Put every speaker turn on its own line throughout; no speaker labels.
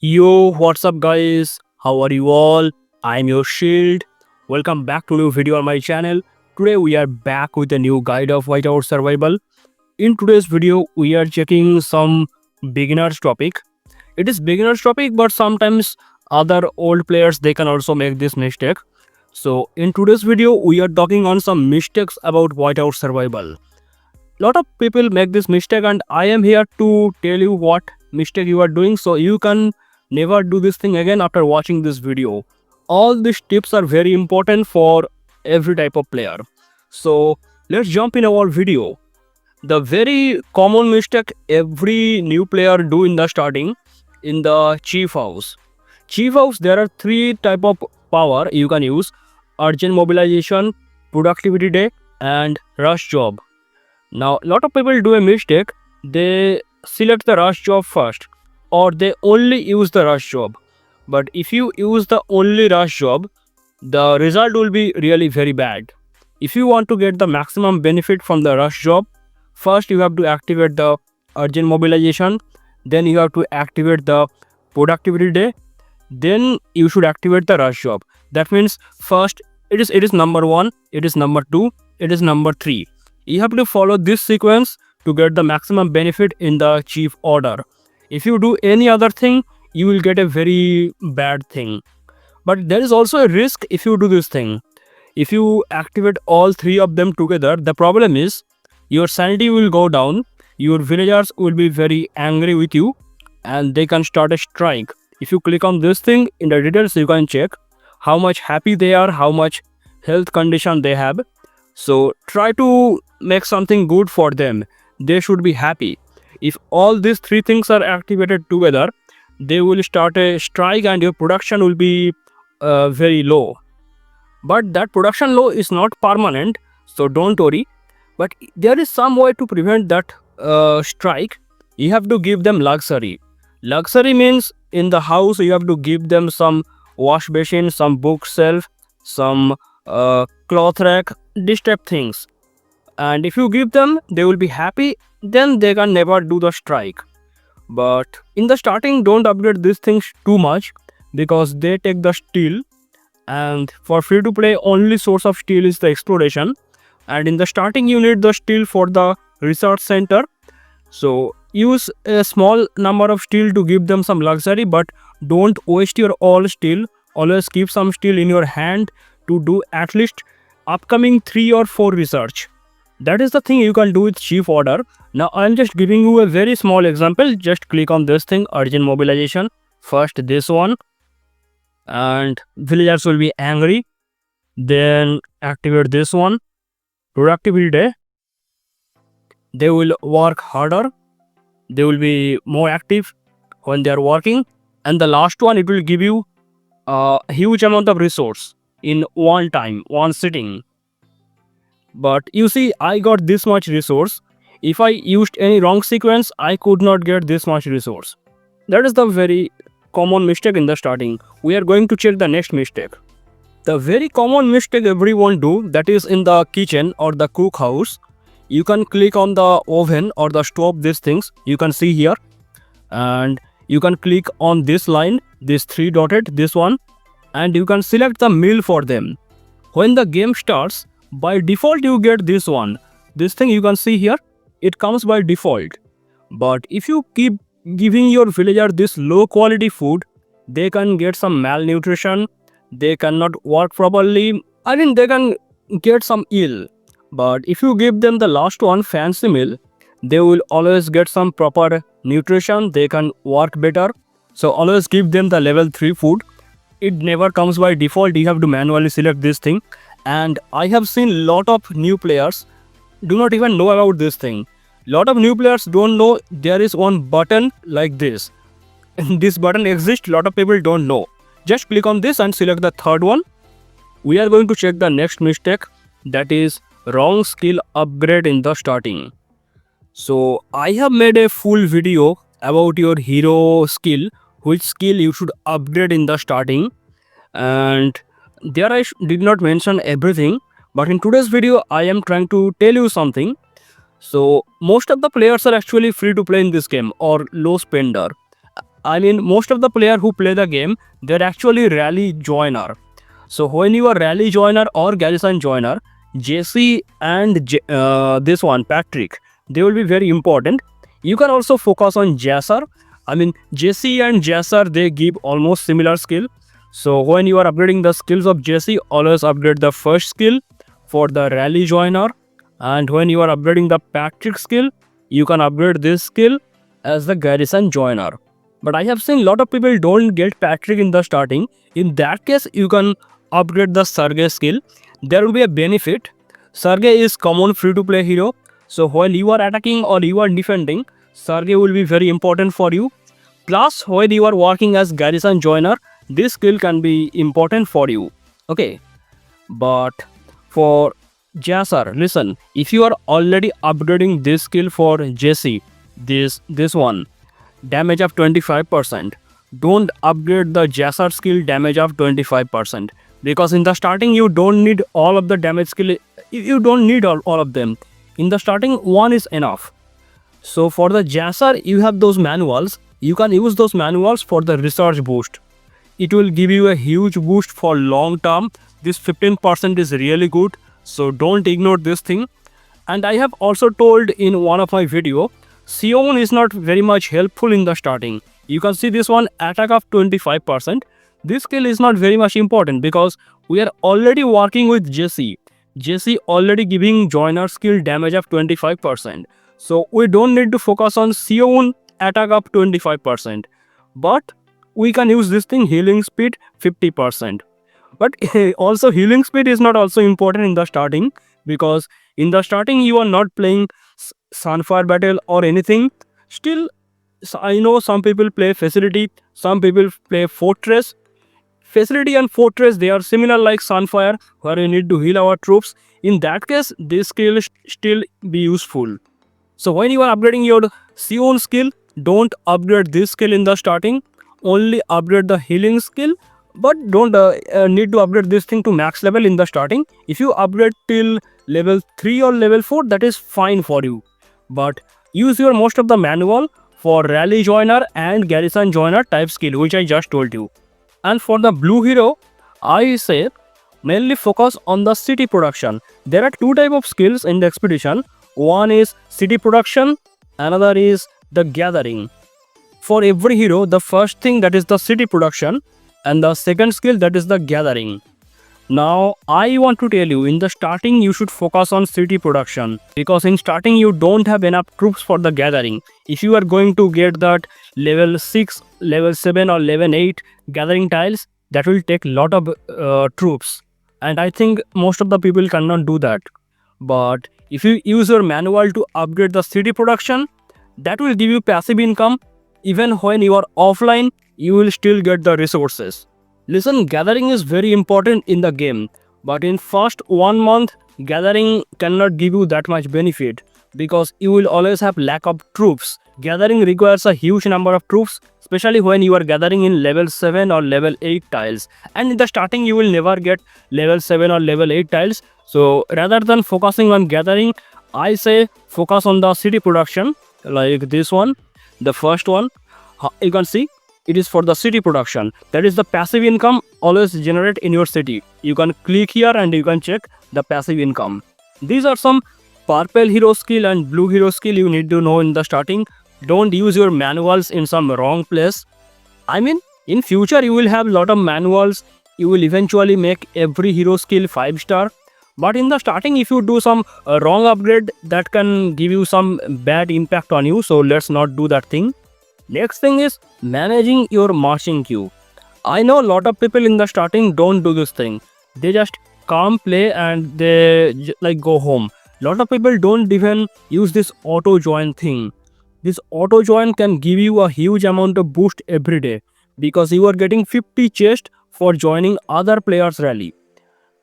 Yo, what's up guys? How are you all? I'm your shield. Welcome back to a new video on my channel. Today we are back with a new guide of Whiteout Survival. In today's video, we are checking some beginners topic. It is beginners topic, but sometimes other old players they can also make this mistake. So in today's video, we are talking on some mistakes about Whiteout Survival. Lot of people make this mistake and I am here to tell you what mistake you are doing so you can never do this thing again after watching this video. All these tips are very important for every type of player. So let's jump in our video. The very common mistake every new player do in the starting in the chief house. Chief house, there are three type of power you can use: urgent mobilization, productivity day, and rush job. Now, a lot of people do a mistake. They select the rush job first, or they only use the rush job. But if you use the only rush job, the result will be really very bad. If you want to get the maximum benefit from the rush job, first you have to activate the urgent mobilization, then you have to activate the productivity day, then you should activate the rush job. That means first it is number 1, it is number 2, it is number 3. You have to follow this sequence to get the maximum benefit in the chief order. If you do any other thing, you will get a very bad thing. But there is also a risk if you do this thing. If you activate all three of them together, the problem is your sanity will go down, your villagers will be very angry with you, and they can start a strike. If you click on this thing in the details, you can check how much happy they are, how much health condition they have. So try to make something good for them. They should be happy. If all these three things are activated together, they will start a strike and your production will be very low. But that production low is not permanent, so don't worry. But there is some way to prevent that strike. You have to give them luxury. Luxury means in the house you have to give them some wash basin, some bookshelf, some cloth rack, this type things. And if you give them, they will be happy, then they can never do the strike. But in the starting, don't upgrade these things too much because they take the steel, and for free to play only source of steel is the exploration, and in the starting you need the steel for the research center. So use a small number of steel to give them some luxury, but don't waste your all steel. Always keep some steel in your hand to do at least upcoming 3 or 4 research. That is the thing you can do with chief order. Now I am just giving you a very small example. Just click on this thing, urgent mobilization. First this one, and villagers will be angry. Then activate this one, productivity day. They will work harder. They will be more active when they are working. And the last one, it will give you a huge amount of resource in one time, one sitting. But you see, I got this much resource. If I used any wrong sequence, I could not get this much resource. That is the very common mistake in the starting. We are going to check the next mistake. The very common mistake everyone do, that is in the kitchen or the cookhouse. You can click on the oven or the stove, these things you can see here, and you can click on this line, this 3 dotted, this one, and you can select the meal for them. When the game starts, by default you get this one. This thing you can see here, it comes by default. But if you keep giving your villager this low quality food, they can get some malnutrition, they cannot work properly, I mean they can get some ill. But if you give them the last one, fancy meal, they will always get some proper nutrition, they can work better. So always give them the level 3 food. It never comes by default, you have to manually select this thing. And I have seen lot of new players do not even know about this thing. Lot of new players don't know there is one button like this. This button exists, lot of people don't know. Just click on this and select the third one. We are going to check the next mistake, that is wrong skill upgrade in the starting. So I have made a full video about your hero skill, which skill you should upgrade in the starting, and there I did not mention everything, but in today's video I am trying to tell you something. So most of the players are actually free to play in this game or low spender. I mean, most of the player who play the game, they're actually rally joiner. So when you are rally joiner or garrison joiner, Jesse and this one Patrick, they will be very important. You can also focus on Jasser. I mean, Jesse and Jasser, they give almost similar skill. So when you are upgrading the skills of Jesse, always upgrade the first skill for the rally joiner. And when you are upgrading the Patrick skill, you can upgrade this skill as the garrison joiner. But I have seen a lot of people don't get Patrick in the starting. In that case, you can upgrade the Sergey skill. There will be a benefit. Sergey is common free-to-play hero. So while you are attacking or you are defending, Sergey will be very important for you. Plus, when you are working as garrison joiner, this skill can be important for you. Okay. But for Jasser, listen, if you are already upgrading this skill for Jesse, this one, damage of 25%, don't upgrade the Jasser skill damage of 25%, because in the starting you don't need all of the damage skill. You don't need all of them. In the starting, one is enough. So for the Jasser, you have those manuals. You can use those manuals for the research boost. It will give you a huge boost for long term. This 15% is really good, so don't ignore this thing. And I have also told in one of my video, Sion is not very much helpful in the starting. You can see this one, attack of 25%. This skill is not very much important because we are already working with Jesse. Jesse already giving joiner skill damage of 25%. So we don't need to focus on Sion attack of 25%. But we can use this thing, healing speed 50%. But also healing speed is not also important in the starting, because in the starting you are not playing Sunfire Battle or anything. Still, I know some people play Facility, some people play Fortress. Facility and Fortress, they are similar like Sunfire, where you need to heal our troops. In that case, this skill still be useful. So when you are upgrading your Sion skill, don't upgrade this skill in the starting. Only upgrade the healing skill, but don't need to upgrade this thing to max level in the starting. If you upgrade till level 3 or level 4, that is fine for you. But use your most of the manual for rally joiner and garrison joiner type skill, which I just told you. And for the blue hero, I say mainly focus on the city production. There are two types of skills in the expedition. One is city production, another is the gathering. For every hero, the first thing, that is the city production, and the second skill, that is the gathering. Now, I want to tell you, in the starting, you should focus on city production, because in starting, you don't have enough troops for the gathering. If you are going to get that level 6, level 7 or level 8 gathering tiles, that will take a lot of troops. And I think most of the people cannot do that. But if you use your manual to upgrade the city production, that will give you passive income. Even when you are offline, you will still get the resources. Listen, gathering is very important in the game, but in first 1 month, gathering cannot give you that much benefit, because you will always have lack of troops. Gathering requires a huge number of troops, especially when you are gathering in level 7 or level 8 tiles. And in the starting, you will never get level 7 or level 8 tiles. So rather than focusing on gathering, I say focus on the city production, like this one, the first one. You can see it is for the city production. That is the passive income always generate in your city. You can click here and you can check the passive income. These are some purple hero skill and blue hero skill you need to know in the starting. Don't use your manuals in some wrong place. I mean, in future you will have lot of manuals. You will eventually make every hero skill 5-star. But in the starting, if you do some wrong upgrade, that can give you some bad impact on you. So let's not do that thing. Next thing is managing your marching queue. I know a lot of people in the starting don't do this thing. They just come, play, and they like go home. Lot of people don't even use this auto join thing. This auto join can give you a huge amount of boost every day, because you are getting 50 chests for joining other players' rally.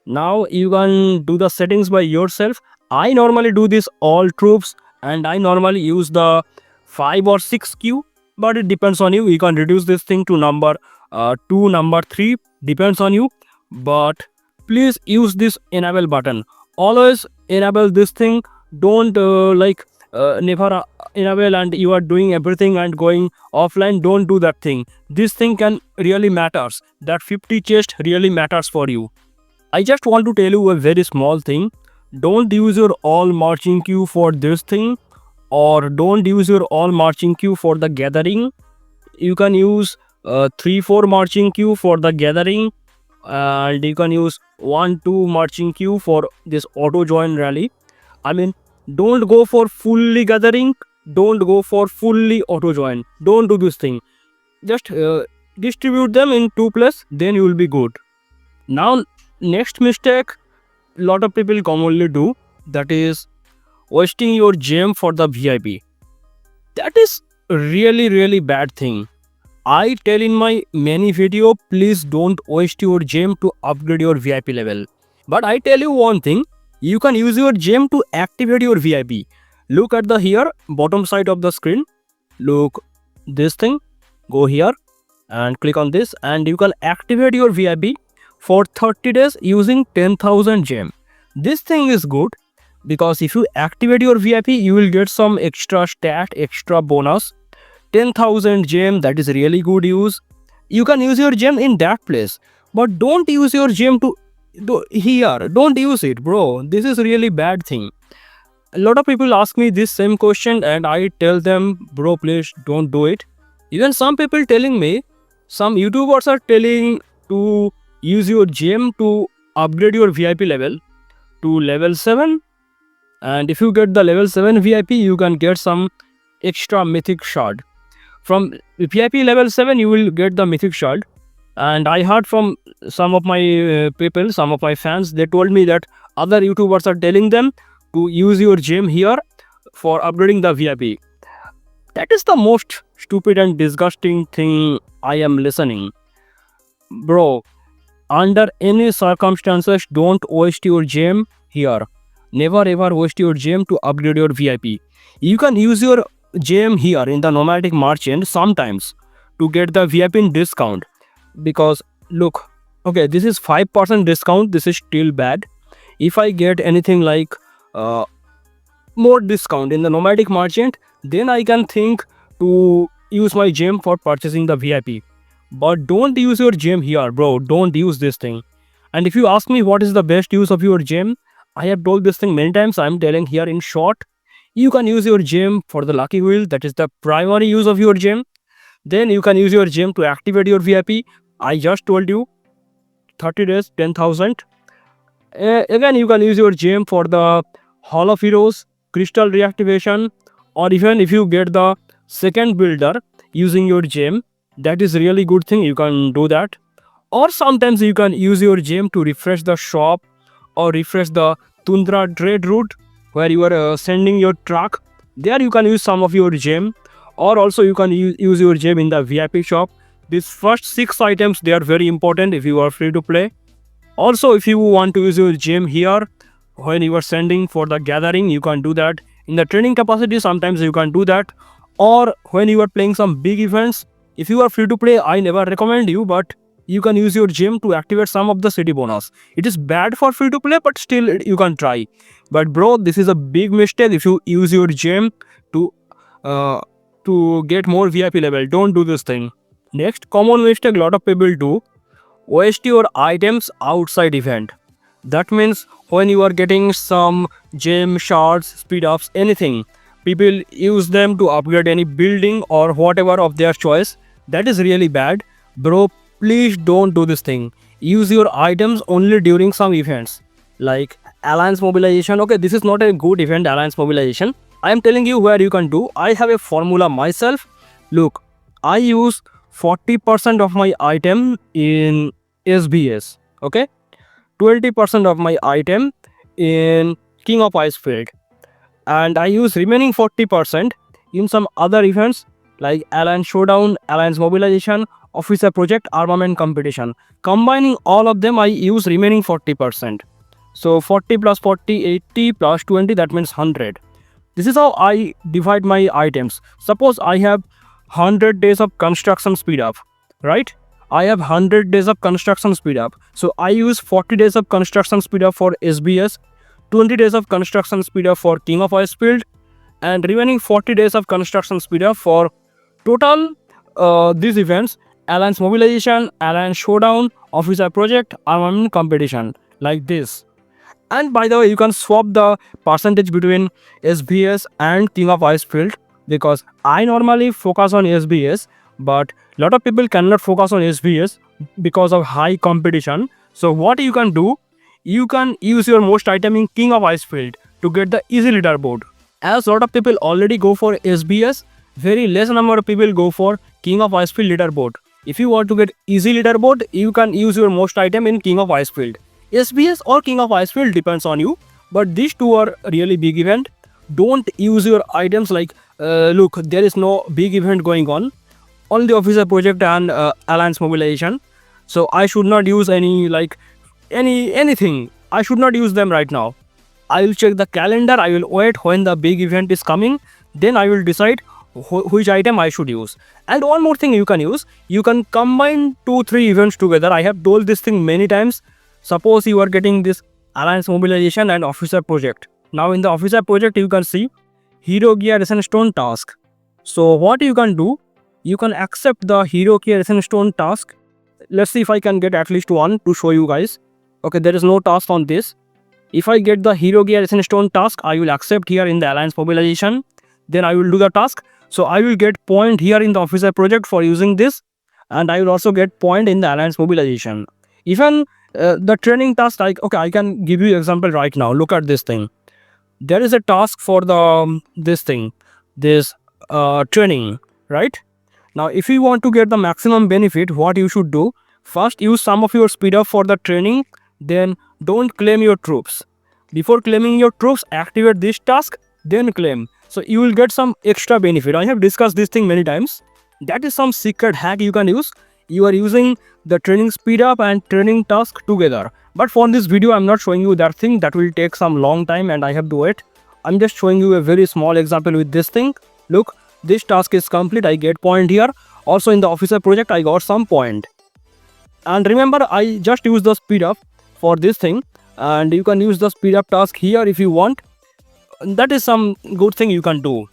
Now you can do the settings by yourself. I normally do this all troops, and I normally use the 5 or 6 queue, but it depends on you. You can reduce this thing to number 2, number 3, depends on you. But please use this enable button. Always enable this thing. Don't never enable and you are doing everything and going offline, don't do that thing. This thing can really matters. That 50 chest really matters for you. I just want to tell you a very small thing. Don't use your all marching queue for this thing, or don't use your all marching queue for the gathering. You can use 3-4 marching queue for the gathering, and you can use 1-2 marching queue for this auto join rally. I mean, don't go for fully gathering, don't go for fully auto join. Don't do this thing. Just distribute them in 2+, then you will be good. Now, next mistake lot of people commonly do, that is wasting your gem for the VIP. That is really bad thing. I tell in my many video, please don't waste your gem to upgrade your VIP level. But I tell you one thing, you can use your gem to activate your VIP. Look at the here bottom side of the screen. Look this thing. Go here and click on this, and you can activate your VIP for 30 days using 10,000 gem. This thing is good because if you activate your VIP, you will get some extra stat, extra bonus. 10,000 gem, that is really good use. You can use your gem in that place, but don't use your gem to here. Don't use it, bro. This is really bad thing. A lot of people ask me this same question and I tell them, bro, please don't do it. Even some people telling me, some YouTubers are telling to use your gem to upgrade your VIP level to level 7, and if you get the level 7 VIP, you can get some extra mythic shard. From VIP level 7, you will get the mythic shard. And I heard from some of my people, some of my fans, they told me that other YouTubers are telling them to use your gem here for upgrading the VIP. That is the most stupid and disgusting thing I am listening. Bro, under any circumstances, don't waste your gem here. Never ever waste your gem to upgrade your VIP. You can use your gem here in the nomadic merchant sometimes to get the VIP in discount. Because look, okay, this is 5% discount. This is still bad. If I get anything like more discount in the nomadic merchant, then I can think to use my gem for purchasing the VIP. But don't use your gem here, bro. Don't use this thing. And if you ask me what is the best use of your gem, I have told this thing many times. I am telling here in short. You can use your gem for the lucky wheel. That is the primary use of your gem. Then you can use your gem to activate your VIP. I just told you 30 days, 10,000. Again, you can use your gem for the Hall of Heroes, Crystal Reactivation, or even if you get the second builder using your gem, that is really good thing. You can do that. Or sometimes you can use your gem to refresh the shop or refresh the Tundra trade route where you are sending your truck. There you can use some of your gem. Or also you can use your gem in the VIP shop. These first 6 items, they are very important if you are free to play. Also, if you want to use your gem here when you are sending for the gathering, you can do that. In the training capacity, sometimes you can do that. Or when you are playing some big events, if you are free to play, I never recommend you, but you can use your gem to activate some of the city bonus. It is bad for free to play, but still you can try. But bro, this is a big mistake if you use your gem to get more VIP level. Don't do this thing. Next common mistake lot of people do, waste your items outside event. That means when you are getting some gem, shards, speed ups, anything, people use them to upgrade any building or whatever of their choice. That is really bad. Bro, please don't do this thing. Use your items only during some events like Alliance Mobilization. Okay, this is not a good event, Alliance Mobilization. I am telling you where you can do. I have a formula myself. Look, I use 40% of my item in SBS. Okay, 20% of my item in King of Ice Field, and I use remaining 40% in some other events like Alliance Showdown, Alliance Mobilization, Officer Project, Armament Competition. Combining all of them, I use remaining 40%. So 40 plus 40, 80 plus 20, that means 100. This is how I divide my items. Suppose I have 100 days of construction speed up, right? I have 100 days of construction speed up. So I use 40 days of construction speed up for SBS, 20 days of construction speed up for King of Ice Field, and remaining 40 days of construction speed up for total these events: alliance mobilization, alliance showdown, officer project, armament competition, like this. And by the way, you can swap the percentage between SBS and King of Ice Field, because I normally focus on SBS, but lot of people cannot focus on SBS because of high competition. So what you can do, you can use your most item in King of Ice Field to get the easy leaderboard. As lot of people already go for SBS, very less number of people go for King of Ice Field leaderboard. If you want to get easy leaderboard, you can use your most item in King of Ice Field. SBS or King of Icefield depends on you, but these two are really big event. Don't use your items like, look, there is no big event going on, only officer project and alliance mobilization. So I should not use any like anything. I should not use them right now. I will check the calendar. I will wait when the big event is coming. Then I will decide which item I should use. And one more thing you can use. You can combine 2-3 events together. I have told this thing many times. Suppose you are getting this alliance mobilization and officer project. Now in the officer project you can see hero gear resin stone task. So what you can do, you can accept the hero gear resin stone task. Let's see if I can get at least one to show you guys. Okay, there is no task on this. If I get the hero gear resin stone task, I will accept here in the alliance mobilization. Then I will do the task. So I will get point here in the officer project for using this, and I will also get point in the alliance mobilization. Even the training task, I can give you example right now. Look at this thing. There is a task for the this training, right? Now if you want to get the maximum benefit, what you should do, first use some of your speed up for the training, then don't claim your troops. Before claiming your troops, activate this task, then claim. So you will get some extra benefit. I have discussed this thing many times. That is some secret hack you can use. You are using the training speed up and training task together. But for this video, I'm not showing you that thing. That will take some long time and I have to wait. I'm just showing you a very small example with this thing. Look, this task is complete. I get point here. Also in the officer project, I got some point. And remember, I just use the speed up for this thing. And you can use the speed up task here if you want. That is some good thing you can do.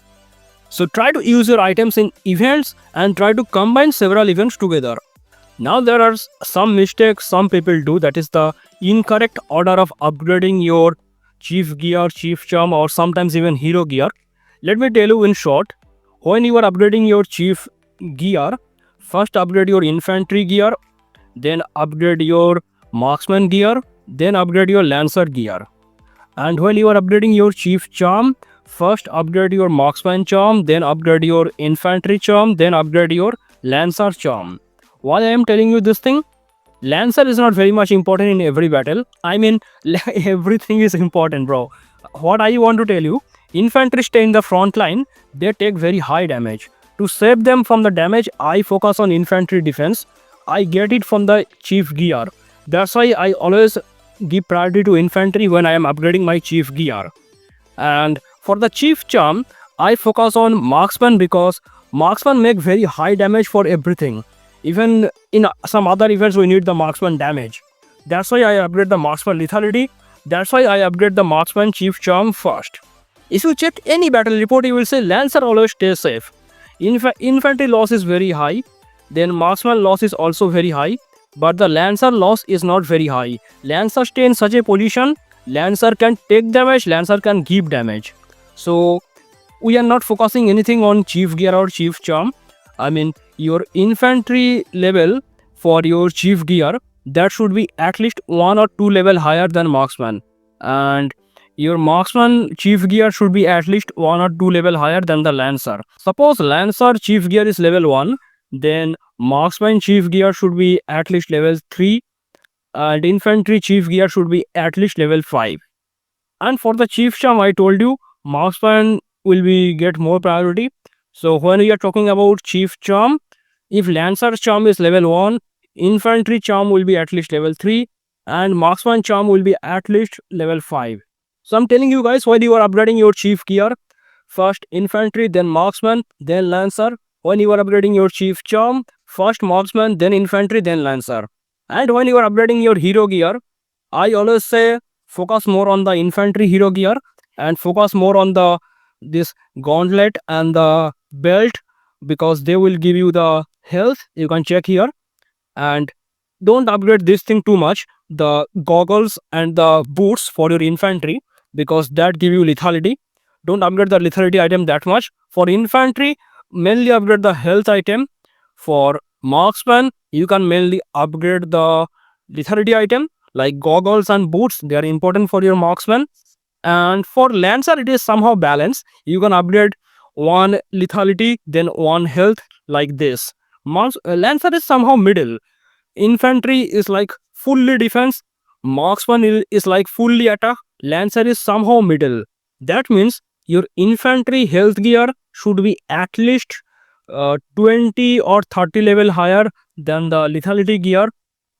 So try to use your items in events and try to combine several events together. Now there are some mistakes some people do, that is the incorrect order of upgrading your chief gear, chief charm, or sometimes even hero gear. Let me tell you in short. When you are upgrading your chief gear, first upgrade your infantry gear, then upgrade your marksman gear, then upgrade your lancer gear. And when you are upgrading your chief charm, first upgrade your marksman charm, then upgrade your infantry charm, then upgrade your lancer charm. Why I am telling you this thing? Lancer is not very much important in every battle. I mean, everything is important, bro. What I want to tell you, infantry stay in the front line, they take very high damage. To save them from the damage, I focus on infantry defense. I get it from the chief gear. That's why I always give priority to infantry when I am upgrading my chief gear. And for the chief charm, I focus on marksman because marksman make very high damage for everything. Even in some other events, we need the marksman damage. That's why I upgrade the marksman lethality. That's why I upgrade the marksman chief charm first. If you check any battle report, you will say lancer always stays safe. Infantry loss is very high. Then marksman loss is also very high. But the lancer loss is not very high. Lancer stay in such a position, lancer can take damage, lancer can give damage. So we are not focusing anything on chief gear or chief charm. I mean, your infantry level for your chief gear, that should be at least 1 or 2 level higher than marksman. And your marksman chief gear should be at least 1 or 2 level higher than the lancer. Suppose lancer chief gear is level 1, then marksman chief gear should be at least level 3, and infantry chief gear should be at least level 5. And for the chief charm, I told you marksman will be get more priority. So when we are talking about chief charm, if lancer charm is level 1, infantry charm will be at least level 3, and marksman charm will be at least level 5. So I'm telling you guys, when you are upgrading your chief gear, first infantry, then marksman, then lancer. When you are upgrading your chief charm, first marksman, then infantry, then lancer. And when you are upgrading your hero gear, I always say focus more on the infantry hero gear and focus more on the this gauntlet and the belt, because they will give you the health. You can check here. And don't upgrade this thing too much, the goggles and the boots for your infantry, because that give you lethality. Don't upgrade the lethality item that much. For infantry, mainly upgrade the health item. For marksman, you can mainly upgrade the lethality item like goggles and boots. They are important for your marksman. And for lancer, it is somehow balanced. You can upgrade one lethality, then one health, like this. Lancer is somehow middle. Infantry is like fully defense. Marksman is like fully attack. Lancer is somehow middle. That means your infantry health gear should be at least 20 or 30 level higher than the lethality gear,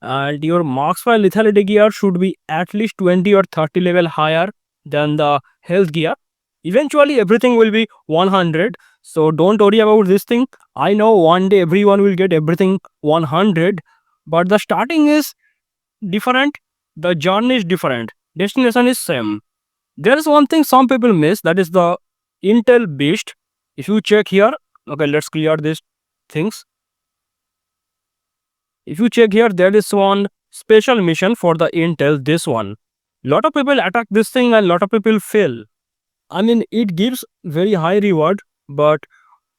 and your marksman lethality gear should be at least 20 or 30 level higher than the health gear. Eventually everything will be 100, so don't worry about this thing. I know one day everyone will get everything 100, but the starting is different, the journey is different, destination is same. There is one thing some people miss, that is the intel beast. If you check here, okay, let's clear these things. If you check here, there is one special mission for the intel, this one. Lot of people attack this thing and lot of people fail. I mean, it gives very high reward, but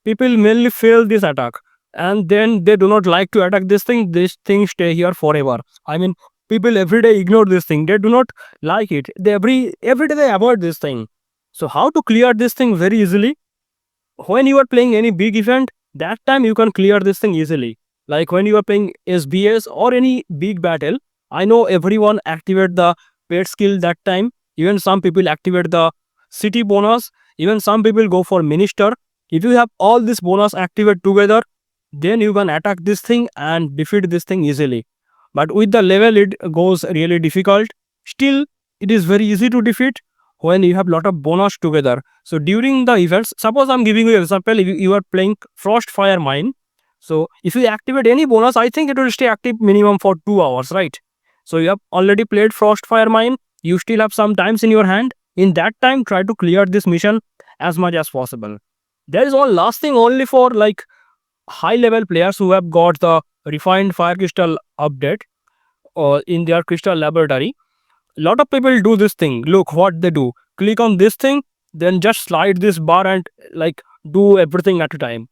people mainly fail this attack, and then they do not like to attack this thing. This thing stay here forever. I mean, people every day ignore this thing. They do not like it. They every day they avoid this thing. So how to clear this thing very easily? When you are playing any big event, that time you can clear this thing easily. Like when you are playing SBS or any big battle, I know everyone activate the pet skill that time. Even some people activate the city bonus. Even some people go for minister. If you have all this bonus activate together, then you can attack this thing and defeat this thing easily. But with the level, it goes really difficult. Still, it is very easy to defeat when you have lot of bonus together. So during the events, suppose I'm giving you an example, if you are playing Frost Fire Mine. So if you activate any bonus, I think it will stay active minimum for 2 hours, right? So you have already played Frost Fire Mine, you still have some times in your hand. In that time, try to clear this mission as much as possible. There is one last thing only for like high level players who have got the refined fire crystal update or in their crystal laboratory. Lot of people do this thing. Look what they do. Click on this thing, then just slide this bar and like do everything at a time.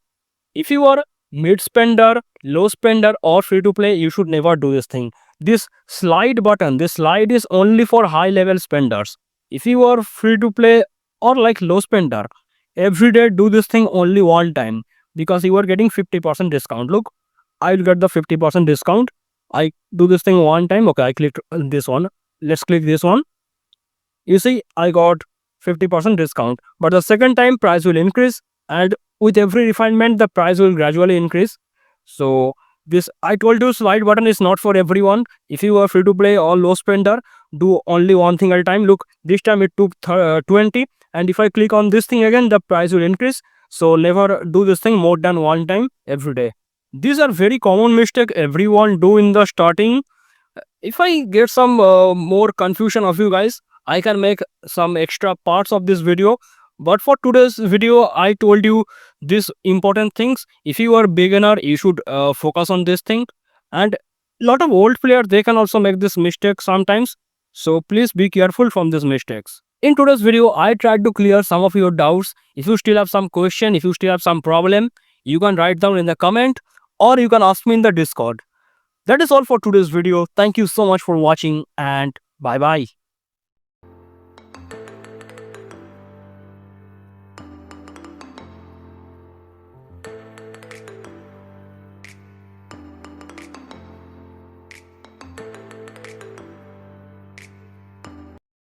If you are mid spender, low spender or free to play, you should never do this thing. This slide button, this slide is only for high level spenders. If you are free to play or like low spender, every day do this thing only one time, because you are getting 50% discount. Look, I will get the 50% discount. I do this thing one time. Okay, I clicked this one. Let's click this one. You see, I got 50% discount, but the second time price will increase, and with every refinement the price will gradually increase. So this, I told you, slide button is not for everyone. If you are free to play or low spender, do only one thing at a time. Look, this time it took 20, and if I click on this thing again, the price will increase. So never do this thing more than one time every day. These are very common mistake everyone do in the starting. If I get some more confusion of you guys, I can make some extra parts of this video. But for today's video, I told you these important things. If you are beginner, you should focus on this thing. And lot of old players, they can also make this mistake sometimes. So please be careful from these mistakes. In today's video, I tried to clear some of your doubts. If you still have some question, if you still have some problem, you can write down in the comment or you can ask me in the Discord. That is all for today's video. Thank you so much for watching and bye bye.